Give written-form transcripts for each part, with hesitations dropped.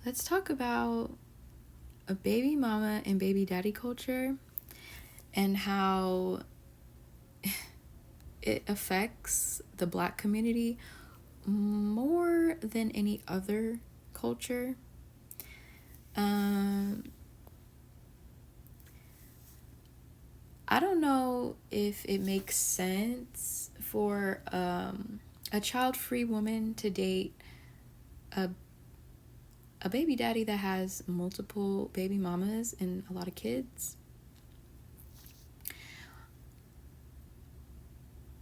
Let's talk about a baby mama and baby daddy culture and how it affects the Black community more than any other culture. Um, I don't know if it makes sense for a child-free woman to date a a baby daddy that has multiple baby mamas and a lot of kids.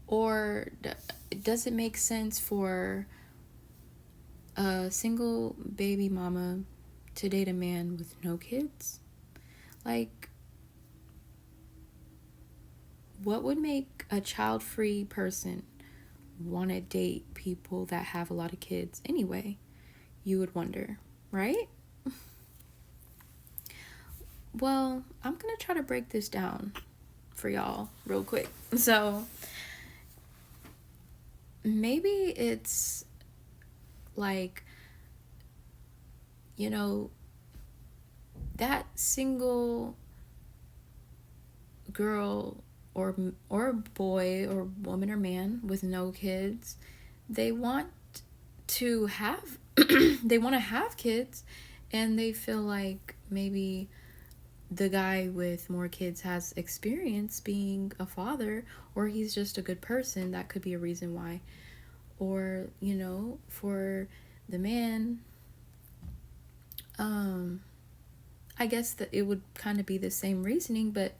Or does it make sense for a single baby mama to date a man with no kids? Like, what would make a child-free person want to date people that have a lot of kids anyway? You would wonder, right? Well, I'm going to try to break this down for y'all real quick. So, maybe it's like, you know, that single girl or boy or woman or man with no kids, they want to have they want to have kids, and they feel like maybe the guy with more kids has experience being a father, or he's just a good person. That could be a reason why. Or, for the man, I guess that it would kind of be the same reasoning, but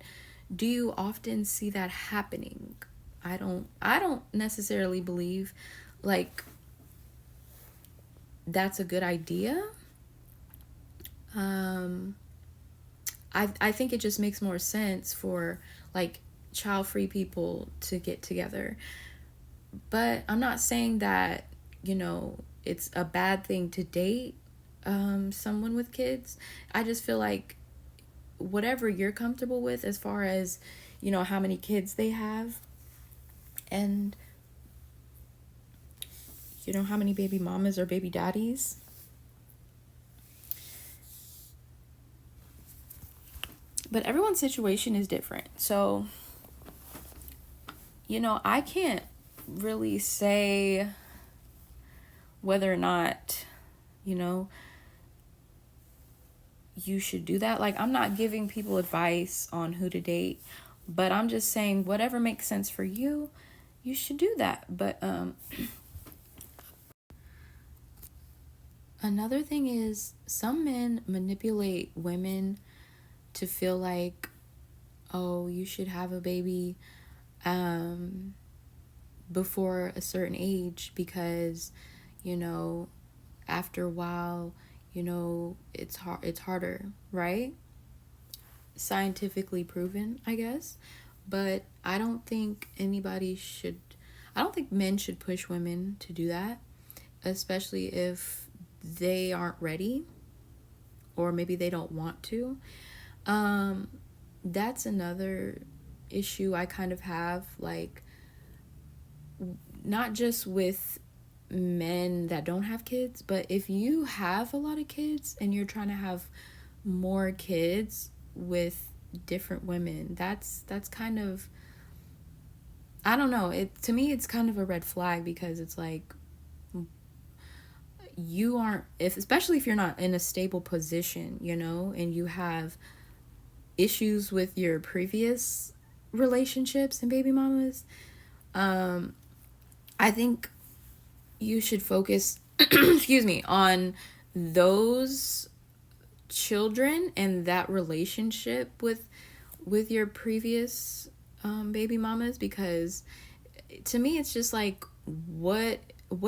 do you often see that happening? I don't necessarily believe like that's a good idea. I think it just makes more sense for like child-free people to get together. But I'm not saying that, it's a bad thing to date someone with kids. I just feel like whatever you're comfortable with as far as, how many kids they have and, how many baby mamas or baby daddies. But everyone's situation is different. So, I can't really say whether or not, you should do that. Like, I'm not giving people advice on who to date, but I'm just saying whatever makes sense for you, you should do that. But another thing is some men manipulate women to feel like, oh, you should have a baby before a certain age because, after a while, it's harder, right? Scientifically proven, I guess. But I don't think men should push women to do that, especially if they aren't ready or maybe they don't want to. That's another issue I kind of have, like, not just with men that don't have kids, but if you have a lot of kids and you're trying to have more kids with different women, that's kind of, I don't know, to me it's kind of a red flag, because it's like you aren't, especially if you're not in a stable position, and you have issues with your previous relationships and baby mamas. I think you should focus excuse me, on those children and that relationship with your previous baby mamas, because to me it's just like, what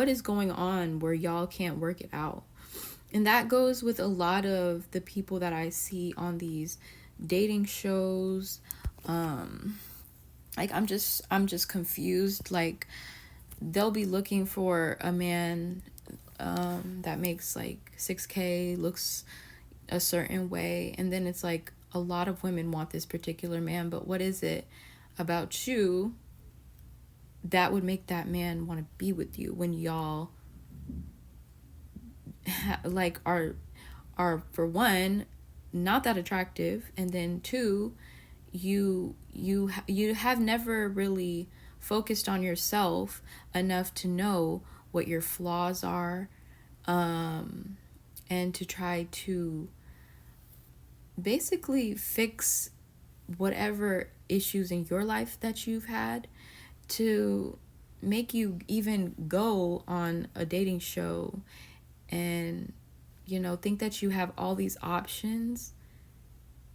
is going on where y'all can't work it out? And that goes with a lot of the people that I see on these dating shows. Like, I'm just confused. Like, they'll be looking for a man that makes like 6K, looks a certain way, and then it's like a lot of women want this particular man, but what is it about you that would make that man want to be with you when y'all like are are, for one, not that attractive, and then two, you have never really focused on yourself enough to know what your flaws are, and to try to basically fix whatever issues in your life that you've had, to make you even go on a dating show and, think that you have all these options,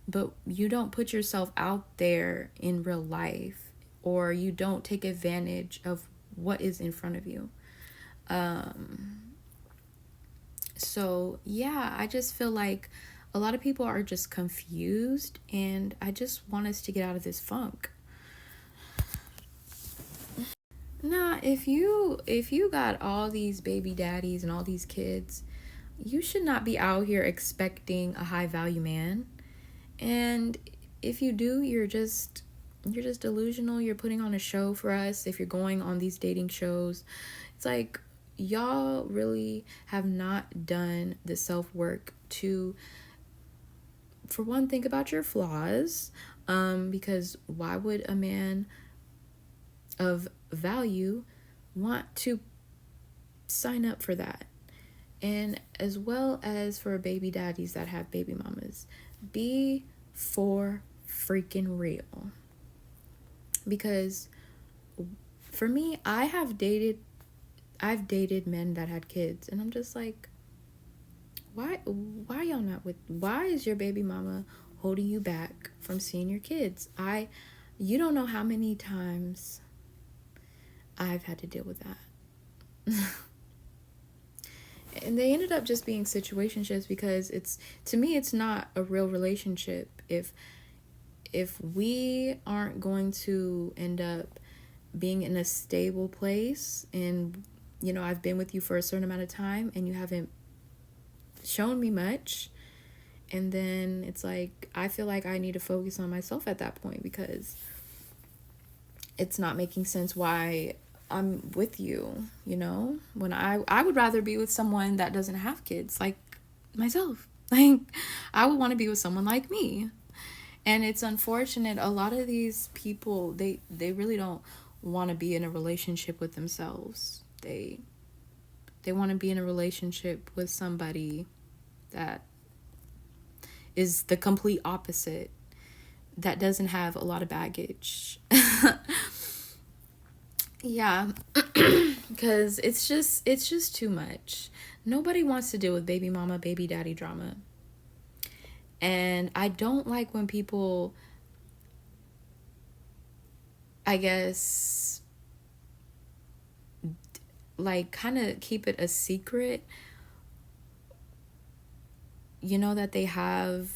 but you don't put yourself out there in real life, or you don't take advantage of what is in front of you. So yeah, I just feel like a lot of people are just confused, and I just want us to get out of this funk. Nah, if you got all these baby daddies and all these kids, you should not be out here expecting a high value man. And if you do, you're just delusional. You're putting on a show for us if you're going on these dating shows. It's like, y'all really have not done the self-work to, for one, think about your flaws, because why would a man of value want to sign up for that? And as well as for baby daddies that have baby mamas, be for freaking real. Because for me, I've dated men that had kids, and I'm just like, why y'all not with, why is your baby mama holding you back from seeing your kids? You don't know how many times I've had to deal with that. And they ended up just being situationships, because to me it's not a real relationship if we aren't going to end up being in a stable place, and I've been with you for a certain amount of time and you haven't shown me much, and then it's like I feel like I need to focus on myself at that point, because it's not making sense why I'm with you, when I would rather be with someone that doesn't have kids, like myself. Like, I would want to be with someone like me. And it's unfortunate, a lot of these people, they really don't want to be in a relationship with themselves. They want to be in a relationship with somebody that is the complete opposite, that doesn't have a lot of baggage. Yeah, because it's just too much. Nobody wants to deal with baby mama, baby daddy drama. And I don't like when people, I guess, like, kind of keep it a secret, that they have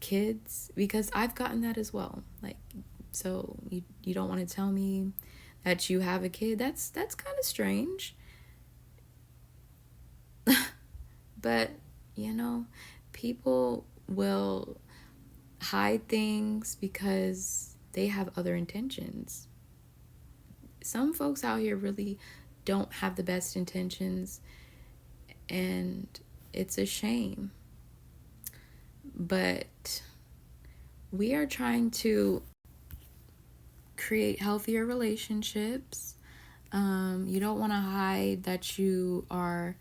kids, because I've gotten that as well. Like, so you don't want to tell me that you have a kid? That's kind of strange. But people will hide things because they have other intentions. Some folks out here really don't have the best intentions, and it's a shame. But we are trying to create healthier relationships. You don't want to hide that you are,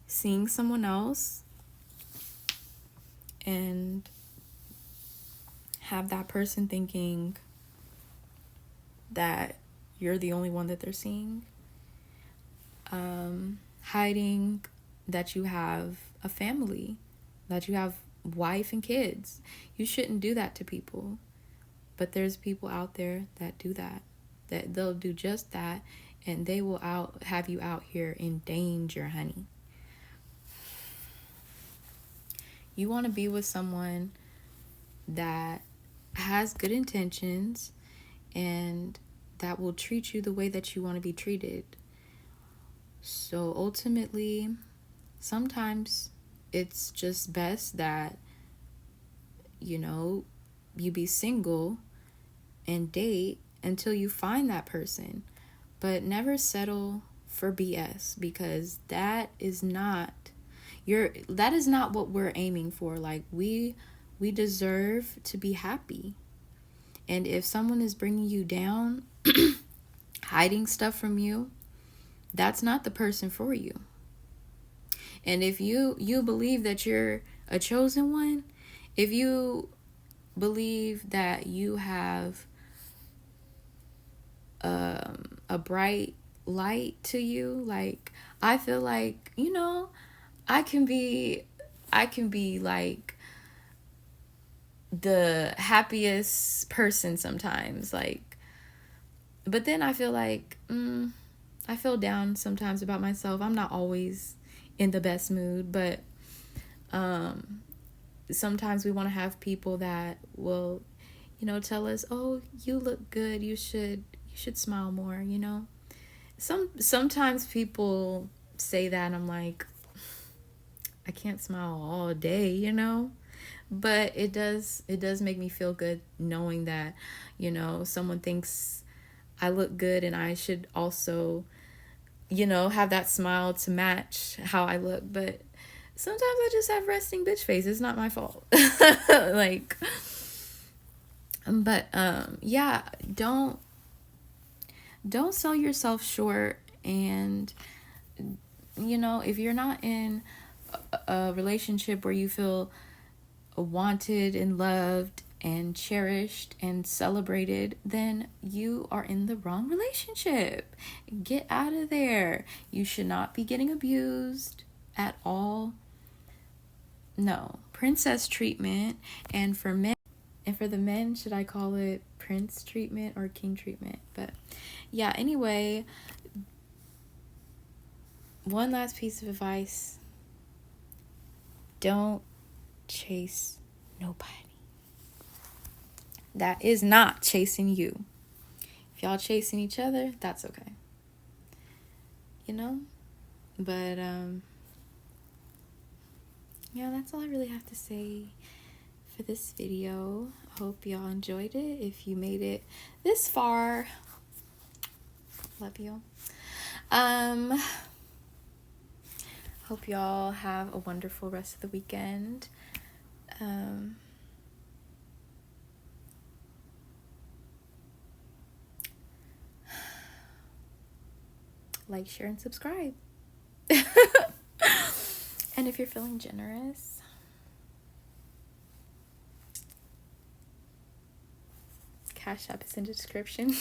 seeing someone else, and have that person thinking that you're the only one that they're seeing. Hiding that you have a family, that you have wife and kids. You shouldn't do that to people. But there's people out there that do that they'll do just that, and they will have you out here in danger, honey. You want to be with someone that has good intentions and that will treat you the way that you want to be treated. So ultimately, sometimes it's just best that, you be single and date until you find that person. But never settle for BS, because that is not what we're aiming for. Like, we deserve to be happy. And if someone is bringing you down, hiding stuff from you, that's not the person for you. And if you believe that you're a chosen one, if you believe that you have a bright light to you, like, I feel like, I can be like the happiest person sometimes, like, but then I feel like I feel down sometimes about myself. I'm not always in the best mood, but sometimes we want to have people that will, tell us, "Oh, you look good. You should smile more." Sometimes people say that, and I'm like, I can't smile all day, but it does make me feel good knowing that, someone thinks I look good, and I should also, have that smile to match how I look. But sometimes I just have resting bitch face. It's not my fault. Like, but yeah, don't sell yourself short. And if you're not in a relationship where you feel wanted and loved and cherished and celebrated, then you are in the wrong relationship. Get out of there. You should not be getting abused at all. No, princess treatment. And for the men, should I call it prince treatment or king treatment? But yeah, anyway, one last piece of advice: don't chase nobody that is not chasing you. If y'all chasing each other, that's okay. But yeah, that's all I really have to say for this video. Hope y'all enjoyed it. If you made it this far, love you. Hope y'all have a wonderful rest of the weekend. Like, share, and subscribe. And if you're feeling generous, Cash App is in the description.